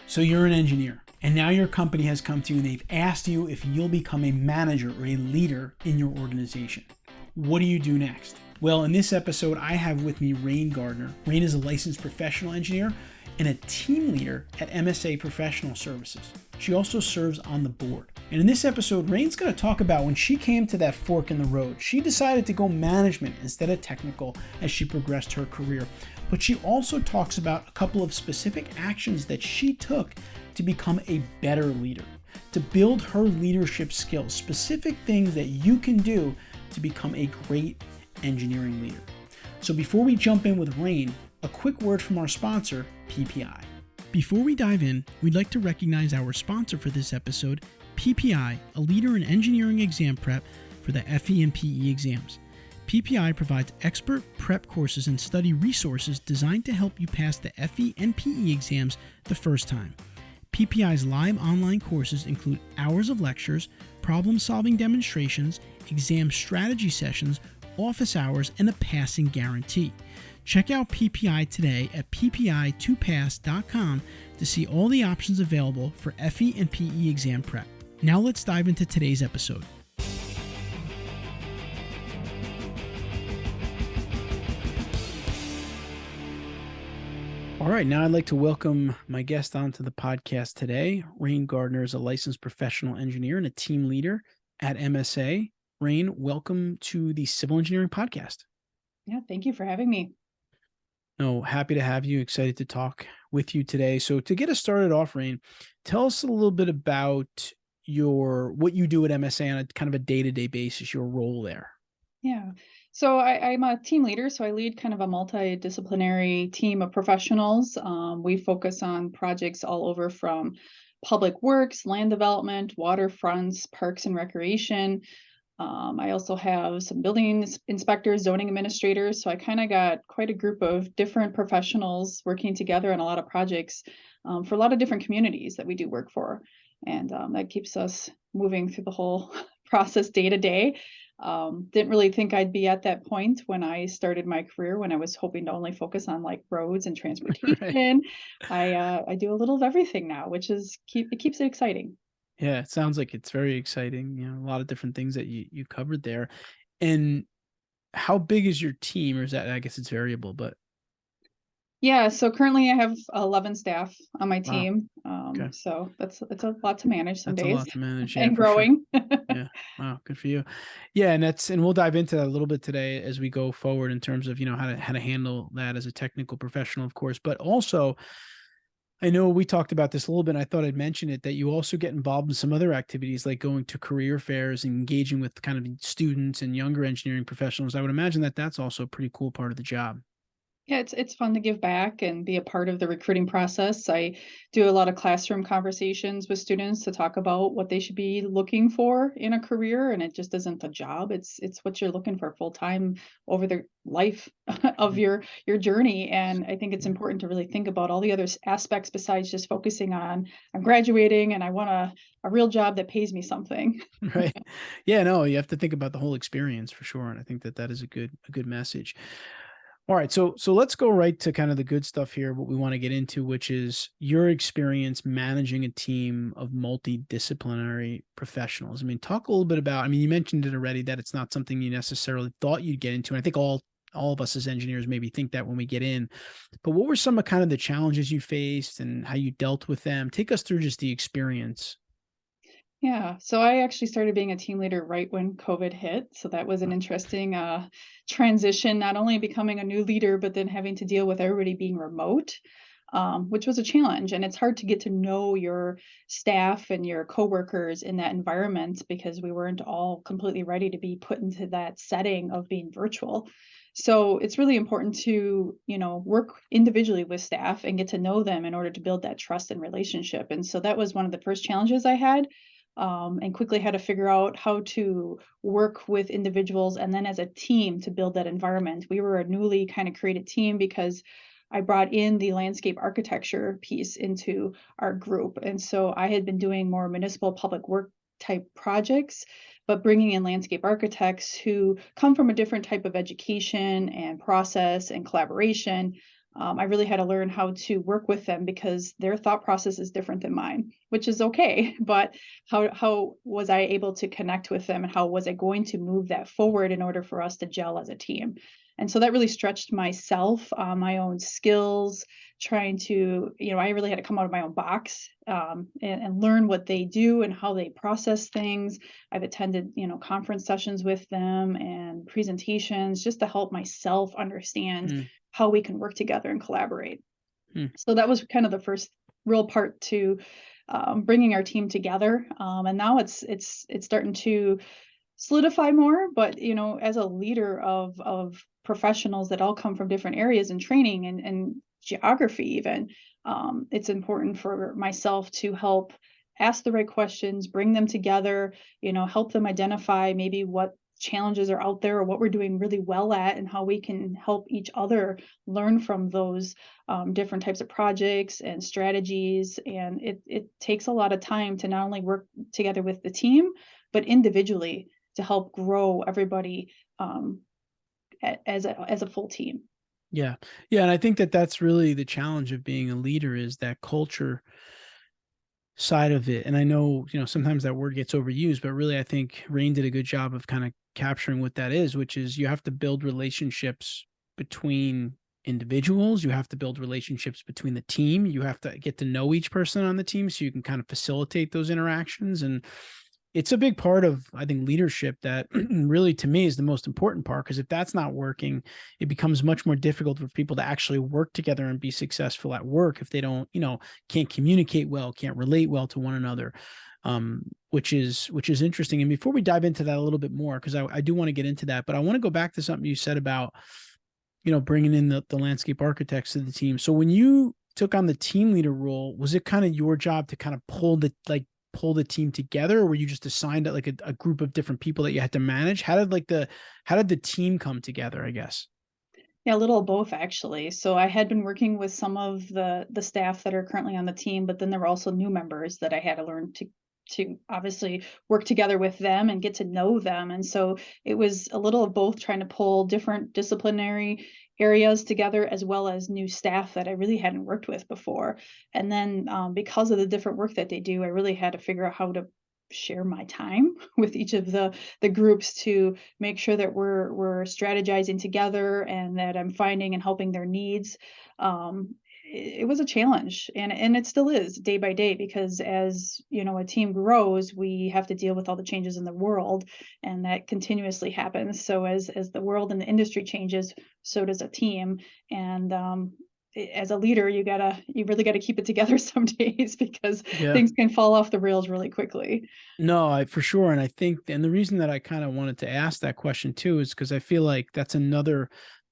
So you're an engineer, and now your company has come to you and they've asked you if you'll become a manager or a leader in your organization. What do you do next? Well, in this episode, I have with me Raine Gardner. Raine is a licensed professional engineer and a team leader at MSA Professional Services. She also serves on the board. And in this episode, Raine's going to talk about when she came to that fork in the road. She decided to go management instead of technical as she progressed her career. But she also talks about a couple of specific actions that she took to become a better leader, to build her leadership skills, specific things that you can do to become a great engineering leader. So before we jump in with Raine, a quick word from our sponsor, PPI. Before we dive in, we'd like to recognize our sponsor for this episode, PPI, a leader in engineering exam prep for the FE and PE exams. PPI provides expert prep courses and study resources designed to help you pass the FE and PE exams the first time. PPI's live online courses include hours of lectures, problem-solving demonstrations, exam strategy sessions, office hours, and a passing guarantee. Check out PPI today at ppi2pass.com to see all the options available for FE and PE exam prep. Now let's dive into today's episode. All right, now I'd like to welcome my guest onto the podcast today. Raine Gardner is a licensed professional engineer and a team leader at MSA. Raine, welcome to the Civil Engineering Podcast. Yeah, thank you for having me. No, happy to have you. Excited to talk with you today. So to get us started off, Raine, tell us a little bit about what you do at MSA on a kind of a day-to-day basis, your role there. Yeah. So I'm a team leader, so I lead kind of a multidisciplinary team of professionals. We focus on projects all over from public works, land development, waterfronts, parks and recreation. I also have some building inspectors, zoning administrators. So I kind of got quite a group of different professionals working together on a lot of projects for a lot of different communities that we do work for. And that keeps us moving through the whole process day to day. Didn't really think I'd be at that point when I started my career, when I was hoping to only focus on like roads and transportation. Right. I do a little of everything now, which is it keeps it exciting. Yeah, it sounds like it's very exciting. You know, a lot of different things that you covered there. And how big is your team? Or is that, I guess it's variable, but Yeah, so currently I have 11 staff on my wow. team. Okay. So it's a lot to manage some That's a days lot to manage. Yeah, and for sure. growing. Yeah. Wow. Good for you. Yeah. And we'll dive into that a little bit today as we go forward in terms of, how to handle that as a technical professional, of course, but also I know we talked about this a little bit. And I thought I'd mention it, that you also get involved in some other activities like going to career fairs and engaging with kind of students and younger engineering professionals. I would imagine that that's also a pretty cool part of the job. Yeah, it's fun to give back and be a part of the recruiting process. I do a lot of classroom conversations with students to talk about what they should be looking for in a career, and it just isn't a job. It's what you're looking for full time over the life of your journey. And I think it's important to really think about all the other aspects besides just focusing on I'm graduating and I want a real job that pays me something. Right. Yeah, no, you have to think about the whole experience for sure. And I think that that is a good message. All right. So let's go right to kind of the good stuff here, what we want to get into, which is your experience managing a team of multidisciplinary professionals. I mean, talk a little bit about, I mean, you mentioned it already that it's not something you necessarily thought you'd get into. And I think all of us as engineers maybe think that when we get in, but what were some of kind of the challenges you faced and how you dealt with them? Take us through just the experience. Yeah, so I actually started being a team leader right when COVID hit. So that was an interesting transition, not only becoming a new leader, but then having to deal with everybody being remote, which was a challenge. And it's hard to get to know your staff and your coworkers in that environment because we weren't all completely ready to be put into that setting of being virtual. So it's really important to, work individually with staff and get to know them in order to build that trust and relationship. And so that was one of the first challenges I had, and quickly had to figure out how to work with individuals and then as a team to build that environment. We were a newly kind of created team because I brought in the landscape architecture piece into our group. And so I had been doing more municipal public work type projects, but bringing in landscape architects who come from a different type of education and process and collaboration I really had to learn how to work with them because their thought process is different than mine, which is okay. But how was I able to connect with them, and how was I going to move that forward in order for us to gel as a team? And so that really stretched myself, my own skills, trying to, I really had to come out of my own box, and learn what they do and how they process things. I've attended, conference sessions with them and presentations just to help myself understand Mm, how we can work together and collaborate. mm. So that was kind of the first real part to bringing our team together. And now it's starting to solidify more. But as a leader of professionals that all come from different areas and training and geography, even, it's important for myself to help ask the right questions, bring them together, help them identify maybe what challenges are out there or what we're doing really well at, and how we can help each other learn from those different types of projects and strategies. And it takes a lot of time to not only work together with the team, but individually to help grow everybody, as a full team. Yeah. Yeah. And I think that that's really the challenge of being a leader, is that culture side of it. And I know, sometimes that word gets overused, but really I think Rain did a good job of kind of capturing what that is, which is you have to build relationships between individuals. You have to build relationships between the team. You have to get to know each person on the team so you can kind of facilitate those interactions. And it's a big part of, I think, leadership that really, to me, is the most important part. Because if that's not working, it becomes much more difficult for people to actually work together and be successful at work if they don't, can't communicate well, can't relate well to one another, which is interesting. And before we dive into that a little bit more, because I do want to get into that, but I want to go back to something you said about, bringing in the landscape architects to the team. So when you took on the team leader role, was it kind of your job to kind of pull the team together, or were you just assigned like a group of different people that you had to manage? How did the team come together, I guess? Yeah, a little of both actually. So I had been working with some of the staff that are currently on the team, but then there were also new members that I had to learn to obviously work together with them and get to know them. And so it was a little of both, trying to pull different disciplinary areas together, as well as new staff that I really hadn't worked with before. And then, because of the different work that they do, I really had to figure out how to share my time with each of the groups to make sure that we're strategizing together, and that I'm finding and helping their needs. It was a challenge, and it still is day by day, because as a team grows, we have to deal with all the changes in the world, and that continuously happens. So as the world and the industry changes, so does a team. And as a leader, you really gotta keep it together some days, because Yeah. things can fall off the rails really quickly. No, for sure. And I think, and the reason that I kind of wanted to ask that question too, is because I feel like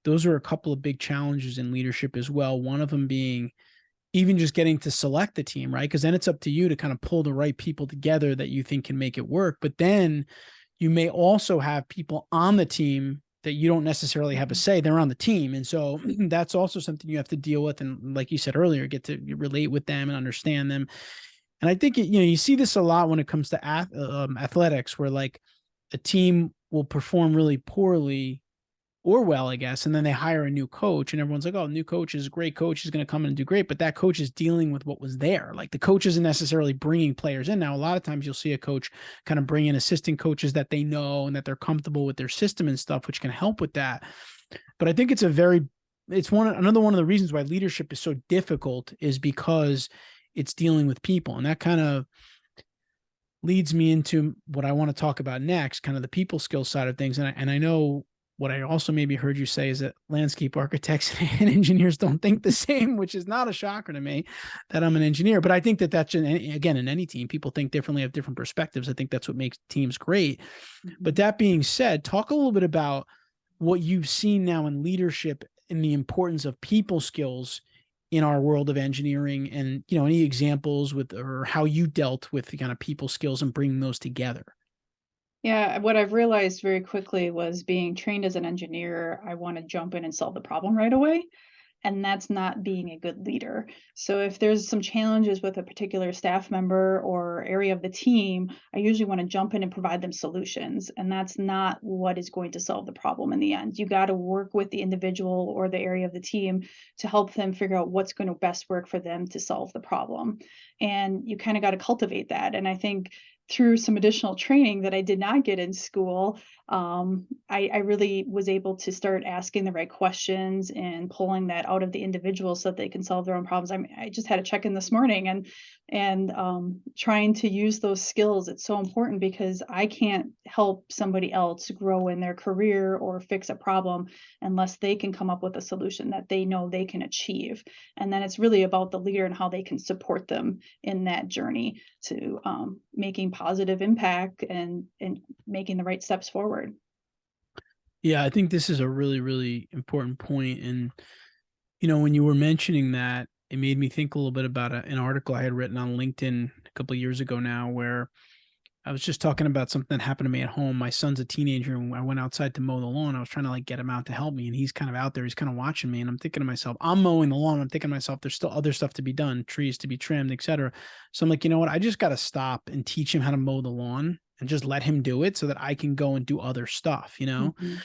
those are a couple of big challenges in leadership as well. One of them being even just getting to select the team, right? Because then it's up to you to kind of pull the right people together that you think can make it work. But then you may also have people on the team that you don't necessarily have a say. They're on the team. And so that's also something you have to deal with. And like you said earlier, get to relate with them and understand them. And I think you see this a lot when it comes to athletics, where like a team will perform really poorly or well, I guess, and then they hire a new coach, and everyone's like, "Oh, new coach is a great coach; he's going to come in and do great." But that coach is dealing with what was there. Like the coach isn't necessarily bringing players in. Now, a lot of times you'll see a coach kind of bring in assistant coaches that they know and that they're comfortable with their system and stuff, which can help with that. But I think it's another one of the reasons why leadership is so difficult, is because it's dealing with people. And that kind of leads me into what I want to talk about next, kind of the people skills side of things. And I know what I also maybe heard you say is that landscape architects and engineers don't think the same, which is not a shocker to me, that I'm an engineer. But I think that's, again, in any team, people think differently, have different perspectives. I think that's what makes teams great. But Mhm. that being said, talk a little bit about what you've seen now in leadership and the importance of people skills in our world of engineering, and any examples with, or how you dealt with the kind of people skills and bringing those together. Yeah, what I've realized very quickly was, being trained as an engineer, I want to jump in and solve the problem right away. and that's not being a good leader. So if there's some challenges with a particular staff member or area of the team, I usually want to jump in and provide them solutions. And that's not what is going to solve the problem in the end. You got to work with the individual or the area of the team to help them figure out what's going to best work for them to solve the problem. And you kind of got to cultivate that. And I think through some additional training that I did not get in school, I really was able to start asking the right questions and pulling that out of the individual so that they can solve their own problems. I just had a check-in this morning, and trying to use those skills. It's so important because I can't help somebody else grow in their career or fix a problem unless they can come up with a solution that they know they can achieve. And then it's really about the leader and how they can support them in that journey to making positive impact and making the right steps forward. Yeah, I think this is a really, really important point. And, when you were mentioning that, it made me think a little bit about an article I had written on LinkedIn a couple of years ago now, where I was just talking about something that happened to me at home. My son's a teenager, and I went outside to mow the lawn. I was trying to get him out to help me, and he's kind of out there. He's kind of watching me, and I'm thinking to myself, I'm mowing the lawn. I'm thinking to myself, there's still other stuff to be done, trees to be trimmed, etc. So I'm like, you know what? I just got to stop and teach him how to mow the lawn and just let him do it so that I can go and do other stuff. Mhm.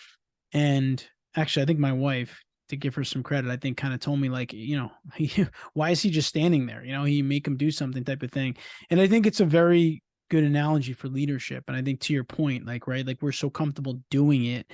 And actually, I think my wife, to give her some credit, I think kind of told me why is he just standing there? You make him do something type of thing. And I think it's a very good analogy for leadership. And I think to your point, right, we're so comfortable doing it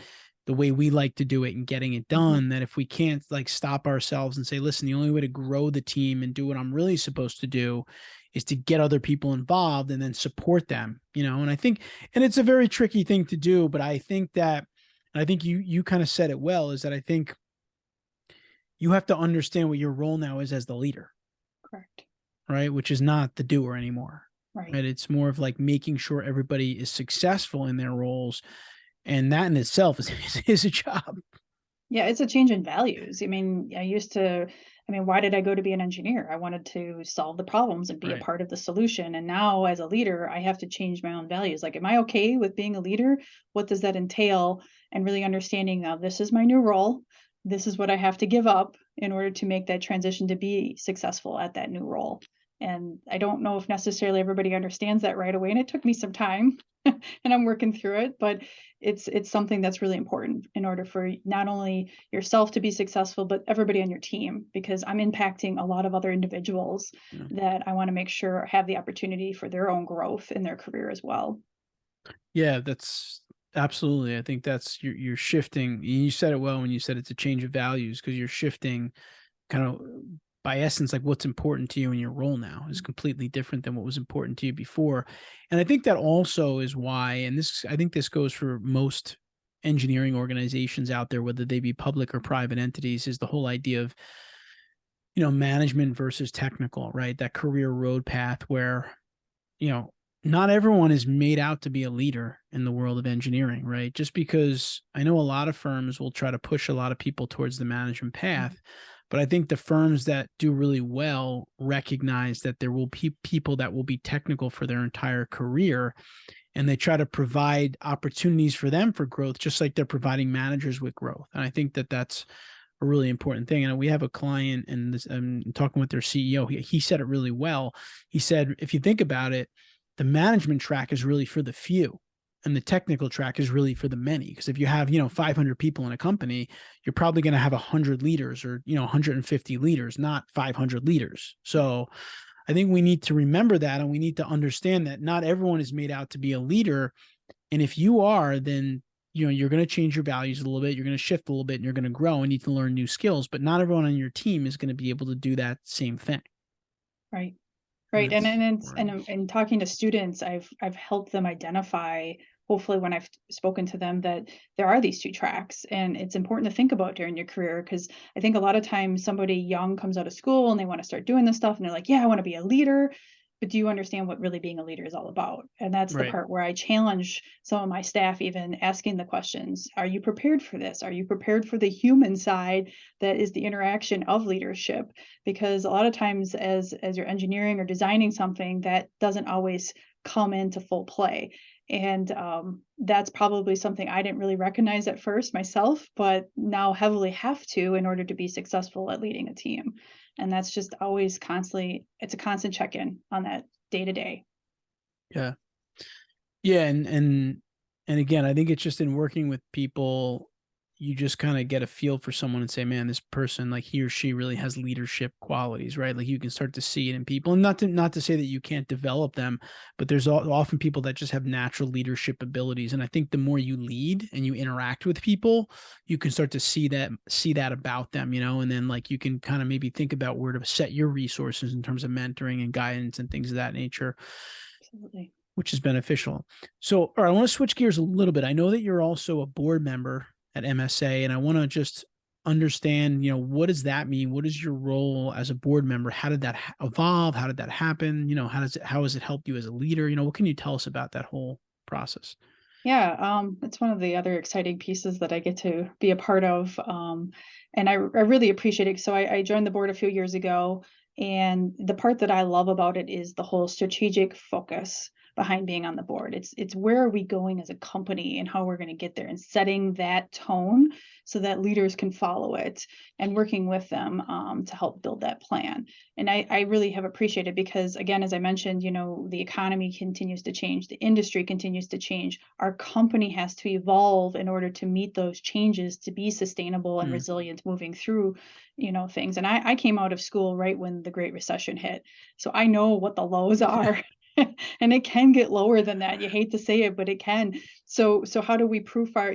the way we like to do it and getting it Mhm. done that if we can't stop ourselves and say, listen, the only way to grow the team and do what I'm really supposed to do is to get other people involved and then support them. And I think, and it's a very tricky thing to do, but I think that, and I think you kind of said it well, is that I think you have to understand what your role now is as the leader, Correct. right? Which is not the doer anymore, Right. right? It's more of making sure everybody is successful in their roles. And that in itself is a job. Yeah, it's a change in values. Why did I go to be an engineer? I wanted to solve the problems and be a Right. part of the solution. And now as a leader, I have to change my own values. Am I okay with being a leader? What does that entail? And really understanding now this is my new role. This is what I have to give up in order to make that transition to be successful at that new role. And I don't know if necessarily everybody understands that right away. And it took me some time and I'm working through it, but it's something that's really important in order for not only yourself to be successful, but everybody on your team, because I'm impacting a lot of other individuals Yeah. that I want to make sure have the opportunity for their own growth in their career as well. Yeah, that's absolutely. I think that's you're shifting. You said it well when you said it's a change of values, because you're shifting kind of by essence, what's important to you in your role now is completely different than what was important to you before. And I think that also is why, and I think this goes for most engineering organizations out there, whether they be public or private entities, is the whole idea of, management versus technical, right? That career road path where, you know, not everyone is made out to be a leader in the world of engineering, right? Just because I know a lot of firms will try to push a lot of people towards the management path, but I think the firms that do really well recognize that there will be people that will be technical for their entire career, and they try to provide opportunities for them for growth, just like they're providing managers with growth. And I think that that's a really important thing. And we have a client, and this, I'm talking with their CEO. He said it really well. He said, if you think about it, the management track is really for the few, and the technical track is really for the many. Because if you have 500 people in a company, you're probably going to have 100 leaders, or 150 leaders, not 500 leaders. So I think we need to remember that, and we need to understand that not everyone is made out to be a leader. And if you are, then you're going to change your values a little bit, you're going to shift a little bit, and you're going to grow and need to learn new skills. But not everyone on your team is going to be able to do that same thing. Right. And Right. And that's and it's important. and talking to students, I've helped them identify, hopefully when I've spoken to them, that there are these two tracks, and it's important to think about during your career, because I think a lot of times somebody young comes out of school and they want to start doing this stuff and they're like, yeah, I want to be a leader. but do you understand what really being a leader is all about? And that's the Right. part where I challenge some of my staff, even asking the questions, are you prepared for this? Are you prepared for the human side that is the interaction of leadership? Because a lot of times as you're engineering or designing something, that doesn't always come into full play. And that's probably something I didn't really recognize at first myself, but now heavily have to in order to be successful at leading a team. And that's just always constantly, it's a constant check-in on that day to day. Yeah. Yeah. And again, I think it's just in working with people, you just kind of get a feel for someone and say, man, this person, like he or she really has leadership qualities, right? Like you can start to see it in people, and not to say that you can't develop them, but there's often people that just have natural leadership abilities. And I think the more you lead and you interact with people, you can start to see that about them, and then like you can kind of maybe think about where to set your resources in terms of mentoring and guidance and things of that nature, Absolutely. which is beneficial. So, all right, I want to switch gears a little bit. I know that you're also a board member at MSA, and I want to just understand, what does that mean? What is your role as a board member? How did that evolve? How did that happen? How has it helped you as a leader? What can you tell us about that whole process? Yeah, it's one of the other exciting pieces that I get to be a part of. And I really appreciate it. So I joined the board a few years ago, and the part that I love about it is the whole strategic focus behind being on the board. It's where are we going as a company and how we're going to get there, and setting that tone so that leaders can follow it, and working with them to help build that plan. And I really have appreciated, because again, as I mentioned, the economy continues to change, the industry continues to change, our company has to evolve in order to meet those changes, to be sustainable and Mm. resilient moving through things. And I came out of school right when the Great Recession hit, so I know what the lows are. And it can get lower than that. You hate to say it, but it can. So how do we proof our,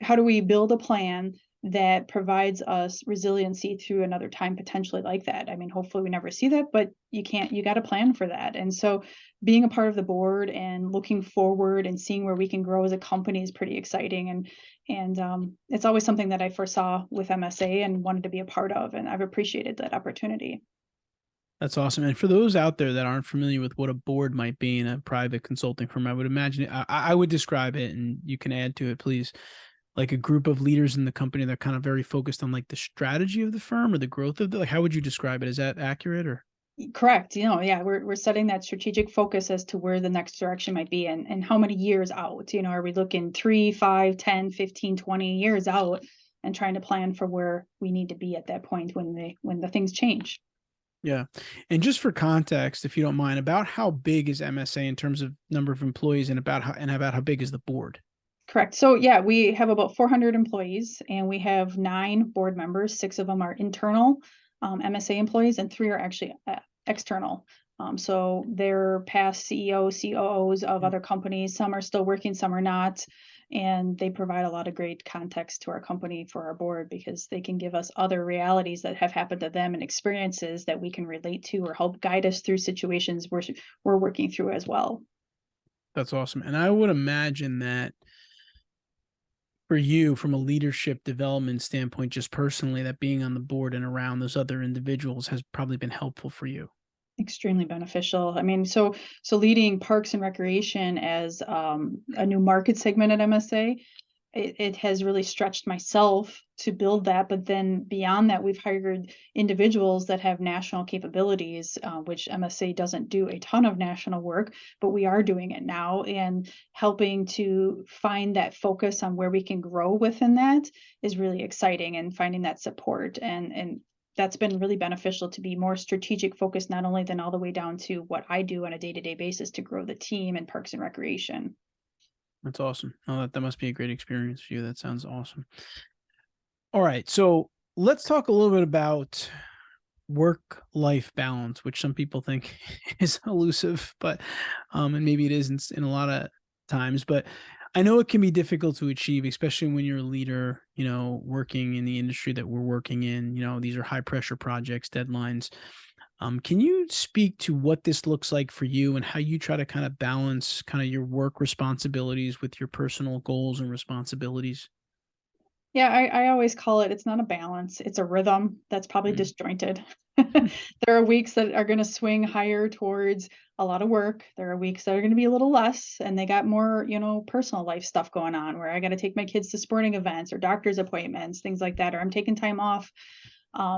how do we build a plan that provides us resiliency through another time potentially like that? I mean, hopefully we never see that, but you got to plan for that. And so being a part of the board and looking forward and seeing where we can grow as a company is pretty exciting. And it's always something that I foresaw with MSA and wanted to be a part of, and I've appreciated that opportunity. That's awesome. And for those out there that aren't familiar with what a board might be in a private consulting firm, I would imagine I would describe it, and you can add to it, please, like a group of leaders in the company that are kind of very focused on like the strategy of the firm or the growth of like, how would you describe it? Is that accurate or? Correct. Yeah, we're setting that strategic focus as to where the next direction might be, and how many years out. Are we looking 3, 5, 10, 15, 20 years out, and trying to plan for where we need to be at that point when the things change. Yeah. And just for context, if you don't mind, about how big is MSA in terms of number of employees, and about how big is the board? Correct. So yeah, we have about 400 employees, and we have 9 board members. 6 of them are internal MSA employees, and 3 are actually external. So they're past CEOs, COOs of Yeah. other companies. Some are still working, some are not. And they provide a lot of great context to our company for our board, because they can give us other realities that have happened to them and experiences that we can relate to, or help guide us through situations we're working through as well. That's awesome. And I would imagine that for you, from a leadership development standpoint, just personally, that being on the board and around those other individuals has probably been helpful for you. Extremely beneficial. I mean, so leading parks and recreation as a new market segment at MSA, it has really stretched myself to build that. But then beyond that, we've hired individuals that have national capabilities, which MSA doesn't do a ton of national work, but we are doing it now, and helping to find that focus on where we can grow within that is really exciting, and finding that support, and that's been really beneficial to be more strategic focused, not only then all the way down to what I do on a day-to-day basis to grow the team in parks and recreation. That's awesome. Oh, that must be a great experience for you. That sounds awesome. All right. So let's talk a little bit about work-life balance, which some people think is elusive, but and maybe it isn't in a lot of times, but I know it can be difficult to achieve, especially when you're a leader, working in the industry that we're working in. These are high pressure projects, deadlines. Can you speak to what this looks like for you and how you try to kind of balance kind of your work responsibilities with your personal goals and responsibilities? Yeah, I always call it's not a balance, it's a rhythm that's probably Mm. disjointed. There are weeks that are going to swing higher towards a lot of work. There are weeks that are going to be a little less, and they got more, personal life stuff going on where I got to take my kids to sporting events or doctor's appointments, things like that, or I'm taking time off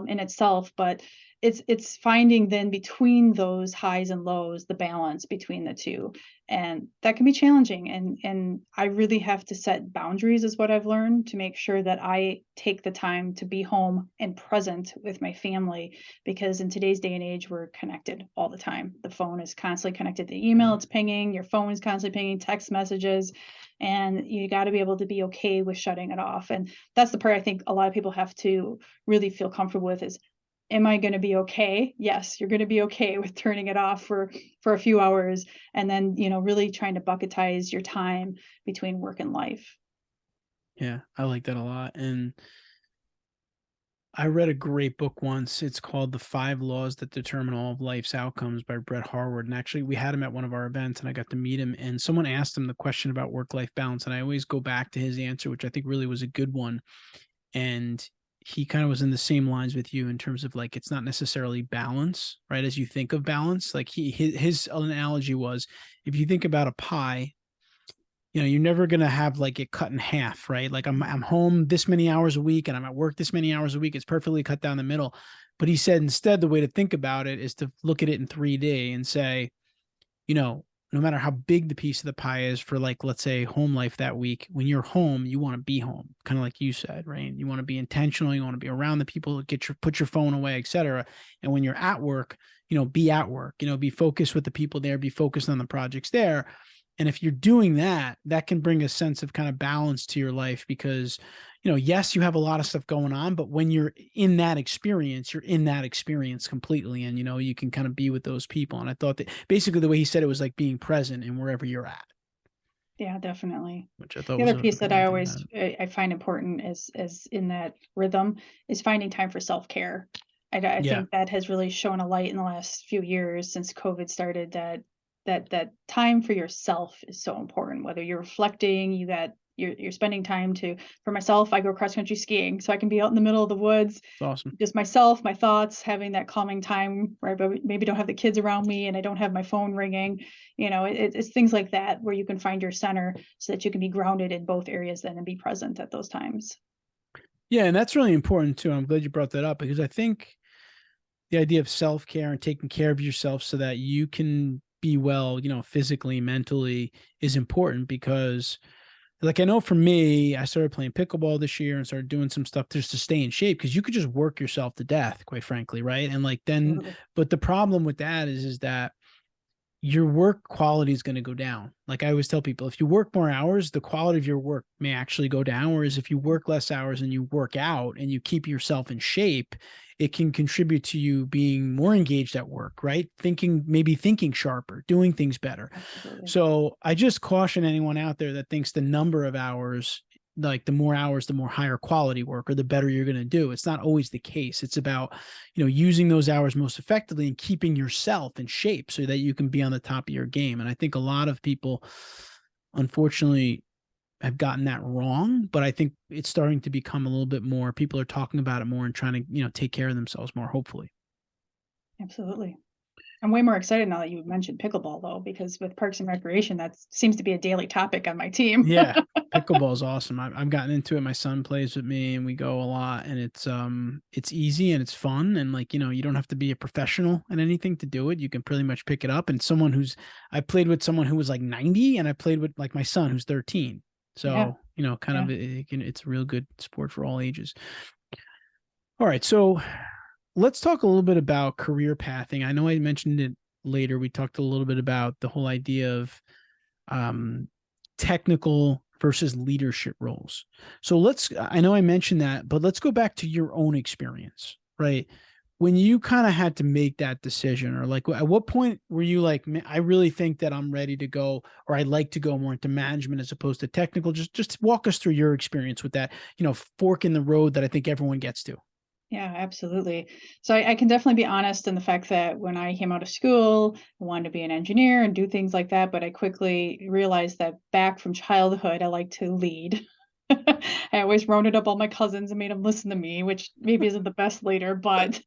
in itself. But it's finding then between those highs and lows, the balance between the two. And that can be challenging. And I really have to set boundaries is what I've learned to make sure that I take the time to be home and present with my family, because in today's day and age, we're connected all the time. The phone is constantly connected to email, it's pinging, your phone is constantly pinging, text messages, and you got to be able to be okay with shutting it off. And that's the part I think a lot of people have to really feel comfortable with is, am I going to be okay? Yes, you're going to be okay with turning it off for a few hours, and then, really trying to bucketize your time between work and life. Yeah, I like that a lot. And I read a great book once. It's called The 5 Laws That Determine All of Life's Outcomes by Brett Harwood. And actually, we had him at one of our events and I got to meet him. And someone asked him the question about work-life balance. And I always go back to his answer, which I think really was a good one. And he kind of was in the same lines with you in terms of like, it's not necessarily balance, right? As you think of balance, like his analogy was, if you think about a pie, you're never going to have like it cut in half, right? Like I'm home this many hours a week and I'm at work this many hours a week. It's perfectly cut down the middle. But he said, instead, the way to think about it is to look at it in 3D and say, no matter how big the piece of the pie is for, like, let's say home life that week, when you're home, you want to be home, kind of like you said, right? You want to be intentional. You want to be around the people, put your phone away, etc. And when you're at work, be at work, be focused with the people there, be focused on the projects there. And if you're doing that, that can bring a sense of kind of balance to your life because, yes, you have a lot of stuff going on, but when you're in that experience, you're in that experience completely. And, you can kind of be with those people. And I thought that basically the way he said it was like being present in wherever you're at. Yeah, definitely. Which I thought The was other piece that I amazing. always I find important is in that rhythm is finding time for self-care. I Yeah. think that has really shown a light in the last few years since COVID started, that time for yourself is so important. Whether you're reflecting, you're spending time for myself, I go cross country skiing, so I can be out in the middle of the woods, It's awesome. just myself, my thoughts, having that calming time where I maybe don't have the kids around me and I don't have my phone ringing. It's things like that where you can find your center so that you can be grounded in both areas then and be present at those times. Yeah. And that's really important too. I'm glad you brought that up because I think the idea of self-care and taking care of yourself so that you can be well, physically, mentally is important because like I know for me, I started playing pickleball this year and started doing some stuff just to stay in shape because you could just work yourself to death, quite frankly, right? And like then, Absolutely. but the problem with that is that your work quality is going to go down. Like I always tell people, if you work more hours, the quality of your work may actually go down. Whereas if you work less hours and you work out and you keep yourself in shape, it can contribute to you being more engaged at work, right? Maybe thinking sharper, doing things better. Absolutely. So I just caution anyone out there that thinks the number of hours, like the more hours, the more higher quality work or the better you're going to do. It's not always the case. It's about, using those hours most effectively and keeping yourself in shape so that you can be on the top of your game. And I think a lot of people, unfortunately, have gotten that wrong, but I think it's starting to become a little bit more, people are talking about it more and trying to, take care of themselves more, hopefully. Absolutely. I'm way more excited now that you mentioned pickleball, though, because with Parks and Recreation, that seems to be a daily topic on my team. Yeah. Pickleball is awesome. I've gotten into it. My son plays with me and we go a lot and it's easy and it's fun. And like, you don't have to be a professional at anything to do it. You can pretty much pick it up. And I played with someone who was like 90 and I played with like my son who's 13. Yeah. So, kind of, Yeah. it's a real good sport for all ages. All right. So let's talk a little bit about career pathing. I know I mentioned it later. We talked a little bit about the whole idea of technical versus leadership roles. So I know I mentioned that, but let's go back to your own experience, right? When you kind of had to make that decision, or like at what point were you like, I really think that I'm ready to go, or I'd like to go more into management as opposed to technical? Just walk us through your experience with that, fork in the road that I think everyone gets to. Yeah, absolutely. So I can definitely be honest in the fact that when I came out of school, I wanted to be an engineer and do things like that. But I quickly realized that back from childhood, I like to lead. I always rounded up all my cousins and made them listen to me, which maybe isn't the best leader, but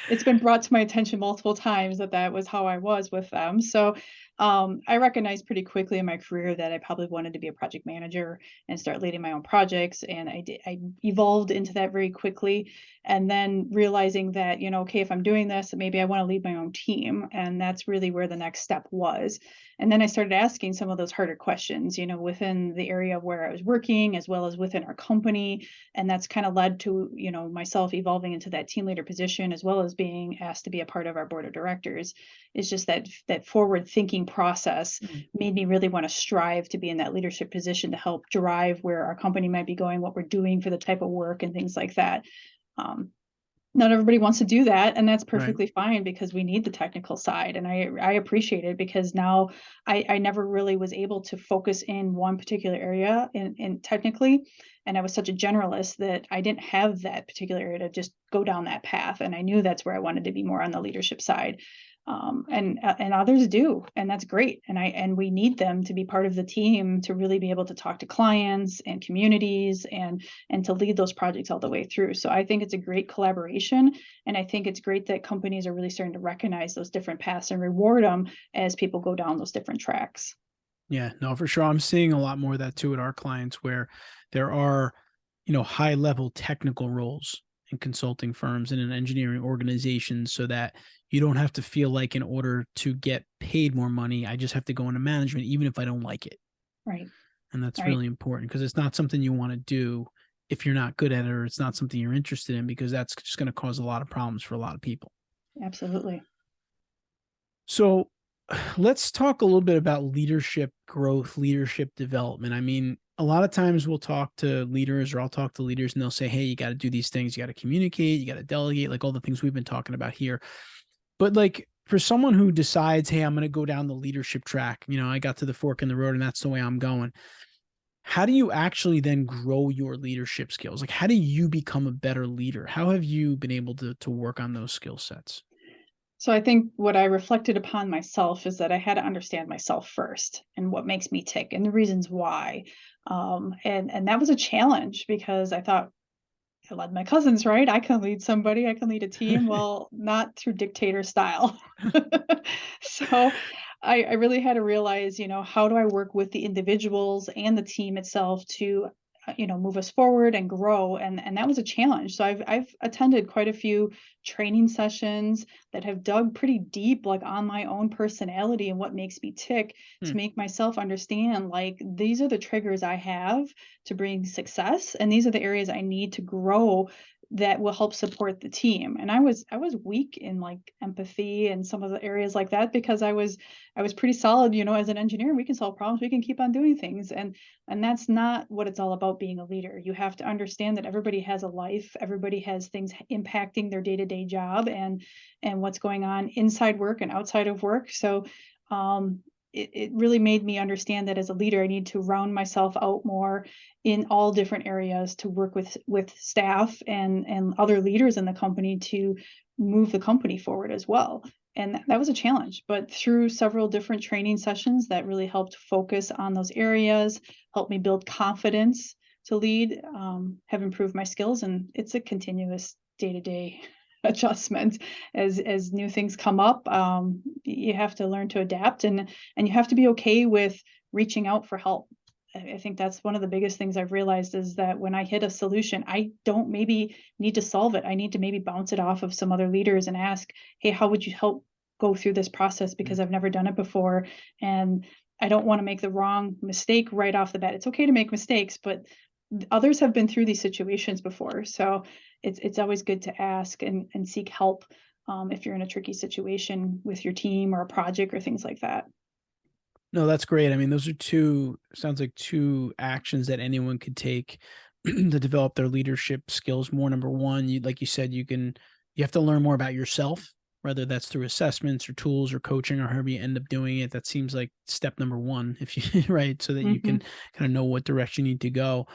it's been brought to my attention multiple times that that was how I was with them. So I recognized pretty quickly in my career that I probably wanted to be a project manager and start leading my own projects. And I evolved into that very quickly. And then realizing that, okay, if I'm doing this, maybe I want to lead my own team. And that's really where the next step was. And then I started asking some of those harder questions, within the area where I was working, as well as within our company. And that's kind of led to, myself evolving into that team leader position, as well as being asked to be a part of our board of directors. It's just that forward thinking process made me really want to strive to be in that leadership position to help drive where our company might be going, what we're doing for the type of work and things like that. Not everybody wants to do that, and that's Right. perfectly fine because we need the technical side, and I appreciate it because now I never really was able to focus in one particular area in technically, and I was such a generalist that I didn't have that particular area to just go down that path, and I knew that's where I wanted to be more on the leadership side. And others do, and that's great. And we need them to be part of the team to really be able to talk to clients and communities and to lead those projects all the way through. So I think it's a great collaboration, and I think it's great that companies are really starting to recognize those different paths and reward them as people go down those different tracks. Yeah, no, for sure. I'm seeing a lot more of that too at our clients where there are, high level technical roles in consulting firms and in engineering organizations so that you don't have to feel like in order to get paid more money, I just have to go into management, even if I don't like it. Right. And that's Right. really important because it's not something you want to do if you're not good at it, or it's not something you're interested in, because that's just going to cause a lot of problems for a lot of people. Absolutely. So let's talk a little bit about leadership growth, leadership development. I mean, a lot of times we'll talk to leaders, or I'll talk to leaders, and they'll say, hey, you got to do these things. You got to communicate, you got to delegate, like all the things we've been talking about here. But like for someone who decides, hey, I'm going to go down the leadership track, I got to the fork in the road and that's the way I'm going. How do you actually then grow your leadership skills? Like, how do you become a better leader? How have you been able to work on those skill sets? So I think what I reflected upon myself is that I had to understand myself first and what makes me tick and the reasons why. And that was a challenge because I thought I led my cousins, right? I can lead somebody, I can lead a team. Well, not through dictator style. So I really had to realize, how do I work with the individuals and the team itself to, move us forward and grow. And that was a challenge. So I've attended quite a few training sessions that have dug pretty deep, like on my own personality and what makes me tick Hmm. to make myself understand, like, these are the triggers I have to bring success, and these are the areas I need to grow that will help support the team. And I was weak in like empathy and some of the areas like that because I was pretty solid, as an engineer. We can solve problems, we can keep on doing things, and that's not what it's all about being a leader. You have to understand that everybody has a life, everybody has things impacting their day-to-day job and what's going on inside work and outside of work. So it really made me understand that as a leader, I need to round myself out more in all different areas to work with staff and other leaders in the company to move the company forward as well. And that was a challenge, but through several different training sessions that really helped focus on those areas, helped me build confidence to lead, have improved my skills, and it's a continuous day-to-day adjustment as new things come up. You have to learn to adapt, and you have to be okay with reaching out for help. I think that's one of the biggest things I've realized is that when I hit a solution, I don't maybe need to solve it. I need to maybe bounce it off of some other leaders and ask, hey, how would you help go through this process? Because I've never done it before. And I don't want to make the wrong mistake right off the bat. It's okay to make mistakes, but others have been through these situations before. So it's always good to ask and seek help if you're in a tricky situation with your team or a project or things like that. No, that's great. I mean, those are sounds like two actions that anyone could take to develop their leadership skills more. Number one, like you said, you have to learn more about yourself, whether that's through assessments or tools or coaching or however you end up doing it. That seems like step number one, if you, right. So that you can Mm-hmm. kind of know what direction you need to go.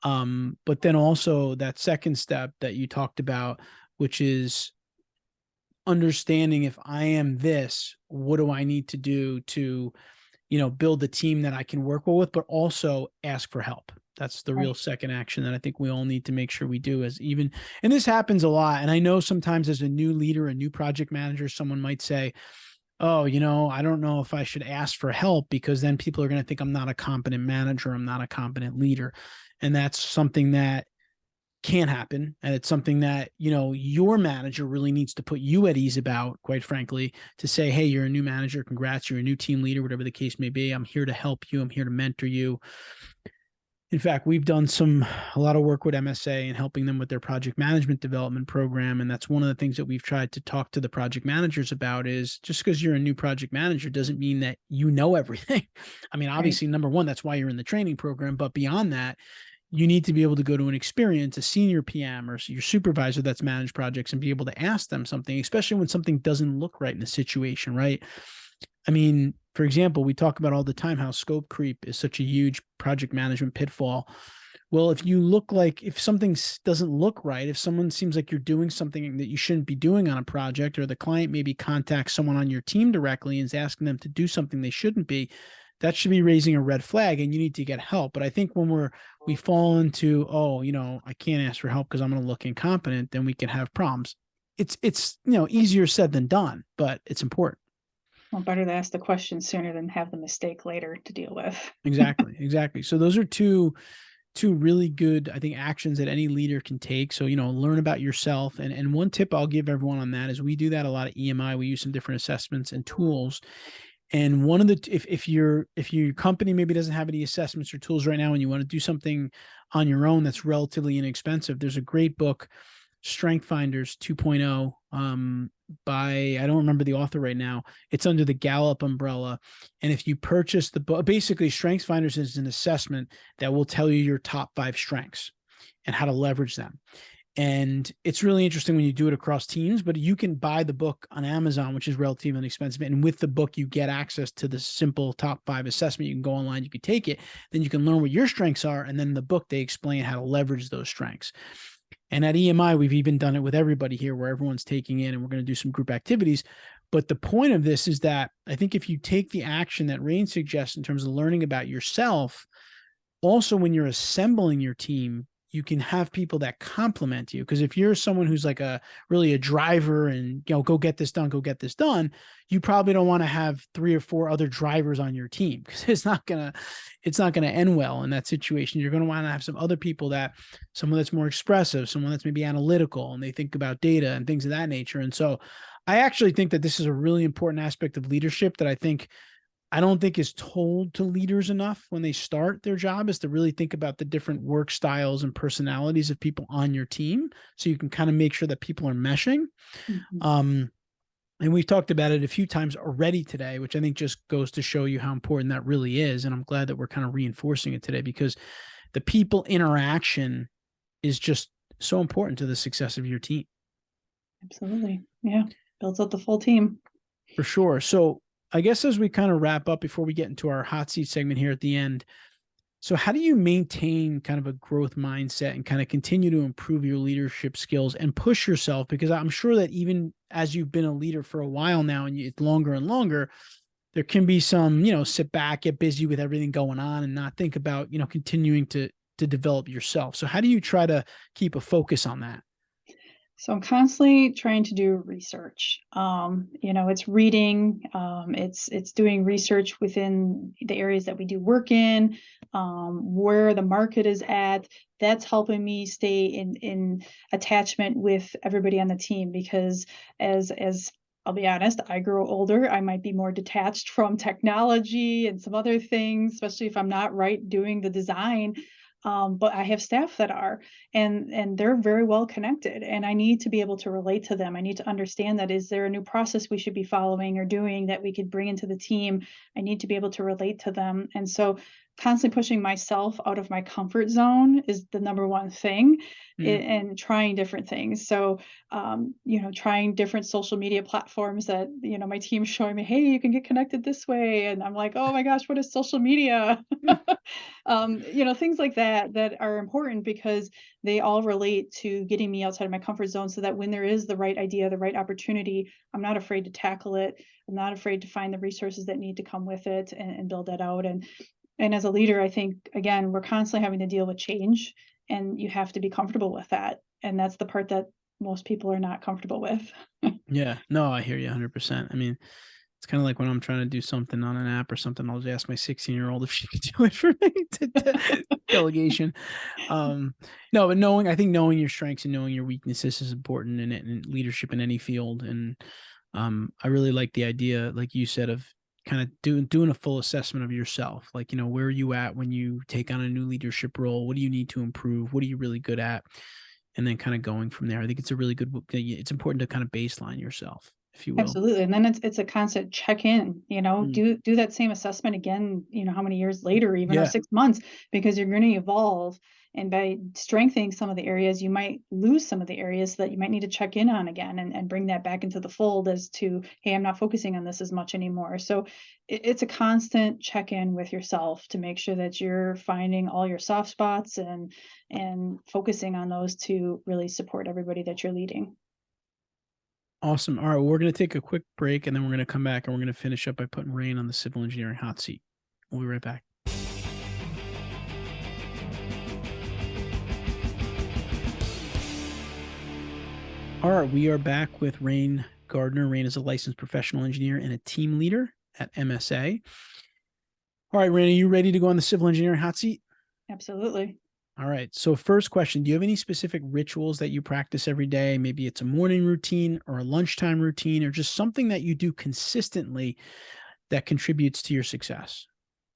But then also that second step that you talked about, which is understanding, if I am this, what do I need to do to build the team that I can work well with, but also ask for help. That's the real Right. second action that I think we all need to make sure we do. And this happens a lot. And I know sometimes as a new leader, a new project manager, someone might say, oh, I don't know if I should ask for help because then people are going to think I'm not a competent manager. I'm not a competent leader. And that's something that can happen. And it's something that, your manager really needs to put you at ease about, quite frankly, to say, hey, you're a new manager. Congrats. You're a new team leader, whatever the case may be. I'm here to help you. I'm here to mentor you. In fact, we've done a lot of work with MSA and helping them with their project management development program. And that's one of the things that we've tried to talk to the project managers about is just because you're a new project manager doesn't mean that you know everything. I mean, Right. obviously, number one, that's why you're in the training program. But beyond that, you need to be able to go to an experience, a senior PM or your supervisor that's managed projects and be able to ask them something, especially when something doesn't look right in the situation, right? I mean, for example, we talk about all the time how scope creep is such a huge project management pitfall. Well, if something doesn't look right, if someone seems like you're doing something that you shouldn't be doing on a project, or the client maybe contacts someone on your team directly and is asking them to do something they shouldn't be, that should be raising a red flag and you need to get help. But I think when we fall into, I can't ask for help because I'm going to look incompetent, then we can have problems. It's easier said than done, but it's important. Well, better to ask the question sooner than have the mistake later to deal with. Exactly. So those are two really good, I think, actions that any leader can take. So, learn about yourself. And one tip I'll give everyone on that is we do that a lot at EMI. We use some different assessments and tools. And one of the, if your company maybe doesn't have any assessments or tools right now, and you want to do something on your own that's relatively inexpensive, there's a great book, Strength Finders 2.0, by, I don't remember the author right now. It's under the Gallup umbrella. And if you purchase the book, basically Strength Finders is an assessment that will tell you your top 5 strengths and how to leverage them. And it's really interesting when you do it across teams, but you can buy the book on Amazon, which is relatively inexpensive. And with the book, you get access to the simple top 5 assessment. You can go online, you can take it, then you can learn what your strengths are. And then in the book, they explain how to leverage those strengths. And at EMI, we've even done it with everybody here where everyone's taking in and we're going to do some group activities. But the point of this is that I think if you take the action that Raine suggests in terms of learning about yourself, also when you're assembling your team, you can have people that complement you. Because if you're someone who's like really a driver and, go get this done, you probably don't want to have 3 or 4 other drivers on your team because it's not going to end well in that situation. You're going to want to have some other people, someone that's more expressive, someone that's maybe analytical and they think about data and things of that nature. And so I actually think that this is a really important aspect of leadership that I don't think is told to leaders enough when they start their job, is to really think about the different work styles and personalities of people on your team. So you can kind of make sure that people are meshing. Mhm. And we've talked about it a few times already today, which I think just goes to show you how important that really is. And I'm glad that we're kind of reinforcing it today because the people interaction is just so important to the success of your team. Absolutely. Yeah. Builds up the full team. For sure. So I guess as we kind of wrap up before we get into our hot seat segment here at the end, so how do you maintain kind of a growth mindset and kind of continue to improve your leadership skills and push yourself? Because I'm sure that even as you've been a leader for a while now and it's longer and longer, there can be some, sit back, get busy with everything going on and not think about, continuing to develop yourself. So how do you try to keep a focus on that? So I'm constantly trying to do research. It's reading, it's doing research within the areas that we do work in, where the market is at. That's helping me stay in attachment with everybody on the team because as I'll be honest, I grow older. I might be more detached from technology and some other things, especially if I'm not doing the design. But I have staff that are, and they're very well connected, and I need to be able to relate to them. I need to understand that, is there a new process we should be following or doing that we could bring into the team? I need to be able to relate to them. And so constantly pushing myself out of my comfort zone is the number one thing, Mm. and trying different things. So, trying different social media platforms that, my team's showing me, hey, you can get connected this way. And I'm like, oh my gosh, what is social media? Things like that are important because they all relate to getting me outside of my comfort zone so that when there is the right idea, the right opportunity, I'm not afraid to tackle it. I'm not afraid to find the resources that need to come with it and build that out. And as a leader, I think, again, we're constantly having to deal with change, and you have to be comfortable with that. And that's the part that most people are not comfortable with. Yeah, no, I hear you 100%. I mean, it's kind of like when I'm trying to do something on an app or something, I'll just ask my 16-year-old if she could do it for me delegation. No, but I think knowing your strengths and knowing your weaknesses is important in leadership in any field. And I really like the idea, like you said, of kind of doing a full assessment of yourself. Like, where are you at when you take on a new leadership role? What do you need to improve? What are you really good at? And then kind of going from there. I think it's a really good, it's important to kind of baseline yourself, if you will. Absolutely. And then it's a constant check in, Mm. do that same assessment again, how many years later, even, or Yeah. 6 months, because you're going to evolve. And by strengthening some of the areas, you might lose some of the areas that you might need to check in on again and bring that back into the fold as to, hey, I'm not focusing on this as much anymore. So it's a constant check in with yourself to make sure that you're finding all your soft spots and focusing on those to really support everybody that you're leading. Awesome. All right. We're going to take a quick break and then we're going to come back and we're going to finish up by putting Raine on the civil engineering hot seat. We'll be right back. All right. We are back with Raine Gardner. Raine is a licensed professional engineer and a team leader at MSA. All right, Raine, are you ready to go on the civil engineering hot seat? Absolutely. All right. So first question, do you have any specific rituals that you practice every day? Maybe it's a morning routine or a lunchtime routine or just something that you do consistently that contributes to your success?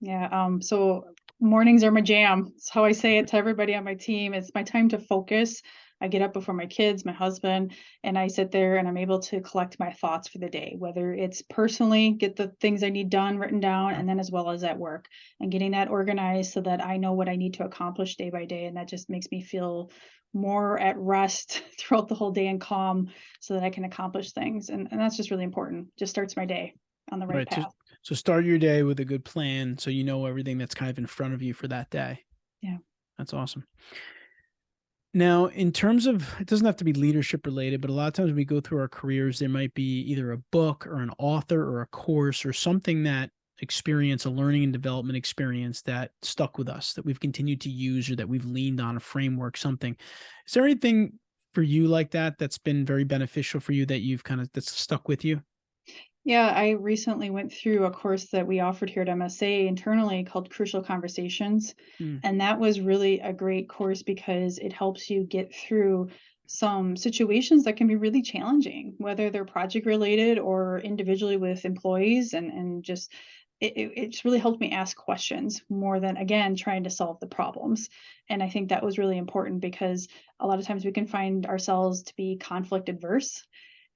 Yeah. So mornings are my jam. It's how I say it to everybody on my team. It's my time to focus. I get up before my kids, my husband, and I sit there and I'm able to collect my thoughts for the day, whether it's personally get the things I need done written down, and then as well as at work, and getting that organized so that I know what I need to accomplish day by day. And that just makes me feel more at rest throughout the whole day and calm so that I can accomplish things. And that's just really important. Just starts my day on the right Right. path. So start your day with a good plan so you know everything that's kind of in front of you for that day. Yeah. That's awesome. Now, in terms of, it doesn't have to be leadership related, but a lot of times when we go through our careers, there might be either a book or an author or a course or something that experience, a learning and development experience that stuck with us, that we've continued to use or that we've leaned on, a framework, something. Is there anything for you like that that's been very beneficial for you that you've that's stuck with you? Yeah, I recently went through a course that we offered here at MSA internally called Crucial Conversations. Hmm. And that was really a great course because it helps you get through some situations that can be really challenging, whether they're project related or individually with employees. And just, it's really helped me ask questions more than, again, trying to solve the problems. And I think that was really important because a lot of times we can find ourselves to be conflict adverse,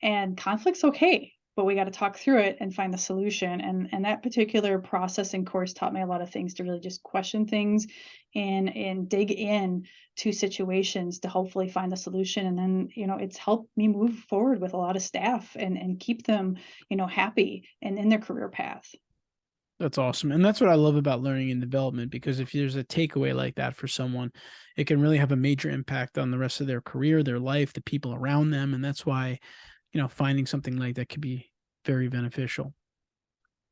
and conflict's okay, but we got to talk through it and find the solution. And that particular processing course taught me a lot of things to really just question things and dig in to situations to hopefully find the solution. And then, it's helped me move forward with a lot of staff and keep them, happy and in their career path. That's awesome. And that's what I love about learning and development, because if there's a takeaway like that for someone, it can really have a major impact on the rest of their career, their life, the people around them. And that's why, finding something like that could be very beneficial.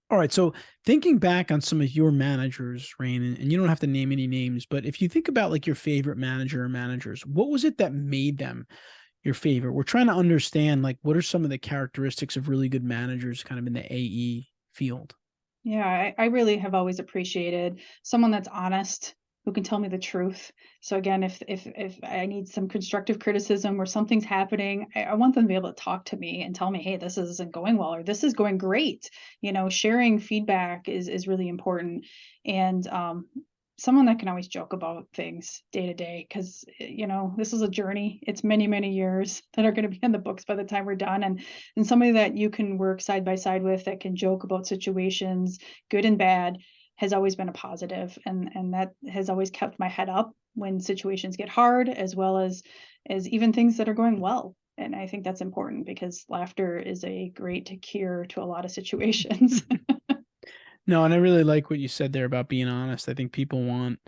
All right. So thinking back on some of your managers, Raine, and you don't have to name any names, but if you think about like your favorite manager or managers, what was it that made them your favorite? We're trying to understand like what are some of the characteristics of really good managers kind of in the AE field? Yeah, I really have always appreciated someone that's honest, who can tell me the truth. So again, if I need some constructive criticism or something's happening, I want them to be able to talk to me and tell me, hey, this isn't going well or this is going great. Sharing feedback is really important. And someone that can always joke about things day to day, because this is a journey. It's many, many years that are going to be in the books by the time we're done. And somebody that you can work side by side with, that can joke about situations, good and bad, has always been a positive, and that has always kept my head up when situations get hard, as well as even things that are going well. And I think that's important because laughter is a great cure to a lot of situations. No, and I really like what you said there about being honest. I think people want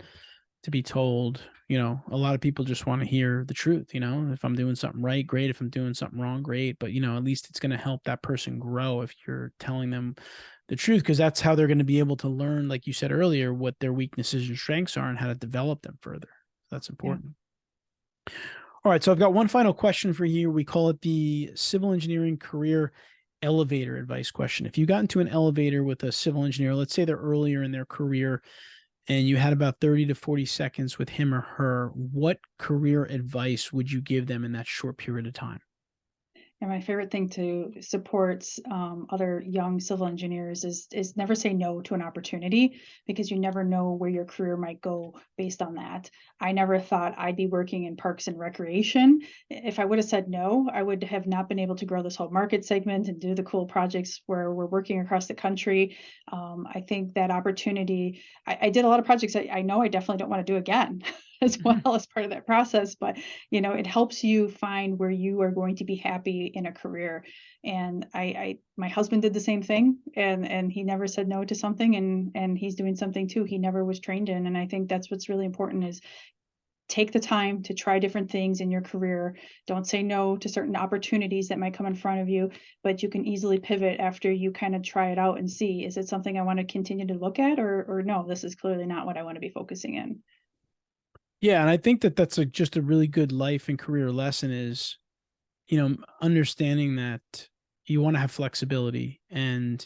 to be told, a lot of people just want to hear the truth. If I'm doing something right, great. If I'm doing something wrong, great. But, at least it's going to help that person grow if you're telling them the truth, because that's how they're going to be able to learn, like you said earlier, what their weaknesses and strengths are and how to develop them further. That's important. Yeah. All right. So I've got one final question for you. We call it the civil engineering career elevator advice question. If you got into an elevator with a civil engineer, let's say they're earlier in their career, and you had about 30 to 40 seconds with him or her, what career advice would you give them in that short period of time? And my favorite thing to support other young civil engineers is never say no to an opportunity, because you never know where your career might go based on that. I never thought I'd be working in parks and recreation. If I would have said no, I would have not been able to grow this whole market segment and do the cool projects where we're working across the country. I think that opportunity, I did a lot of projects I know I definitely don't want to do again. As well as part of that process, but it helps you find where you are going to be happy in a career. And my husband did the same thing, and he never said no to something, and he's doing something too he never was trained in. And I think that's what's really important, is take the time to try different things in your career. Don't say no to certain opportunities that might come in front of you, but you can easily pivot after you kind of try it out and see, is it something I want to continue to look at, or no, this is clearly not what I want to be focusing in. Yeah. And I think that that's just a really good life and career lesson is, understanding that you want to have flexibility. And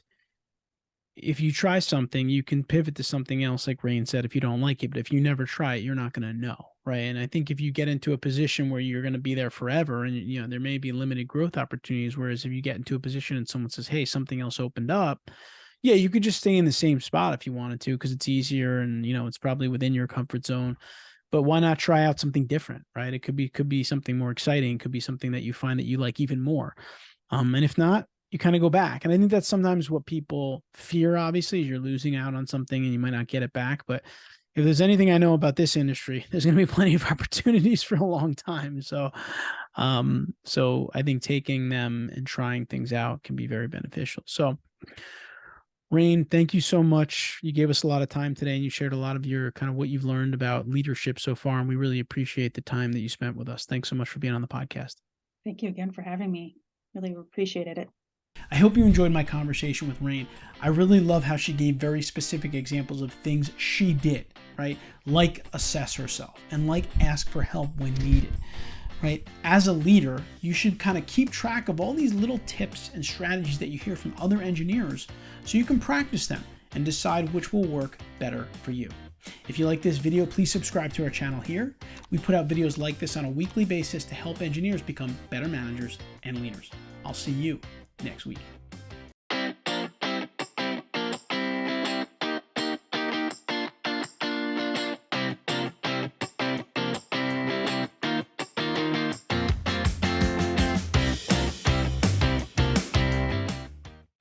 if you try something, you can pivot to something else, like Raine said, if you don't like it. But if you never try it, you're not going to know. Right. And I think if you get into a position where you're going to be there forever, and, there may be limited growth opportunities, whereas if you get into a position and someone says, hey, something else opened up, yeah, you could just stay in the same spot if you wanted to, because it's easier and, it's probably within your comfort zone. But why not try out something different, right? It could be something more exciting. It could be something that you find that you like even more. And if not, you kind of go back. And I think that's sometimes what people fear, obviously, is you're losing out on something and you might not get it back. But if there's anything I know about this industry, there's going to be plenty of opportunities for a long time. So I think taking them and trying things out can be very beneficial. So Raine, thank you so much. You gave us a lot of time today, and you shared a lot of your kind of what you've learned about leadership so far. And we really appreciate the time that you spent with us. Thanks so much for being on the podcast. Thank you again for having me. Really appreciated it. I hope you enjoyed my conversation with Raine. I really love how she gave very specific examples of things she did, right? Like assess herself and like ask for help when needed. Right? As a leader, you should kind of keep track of all these little tips and strategies that you hear from other engineers so you can practice them and decide which will work better for you. If you like this video, please subscribe to our channel here. We put out videos like this on a weekly basis to help engineers become better managers and leaders. I'll see you next week.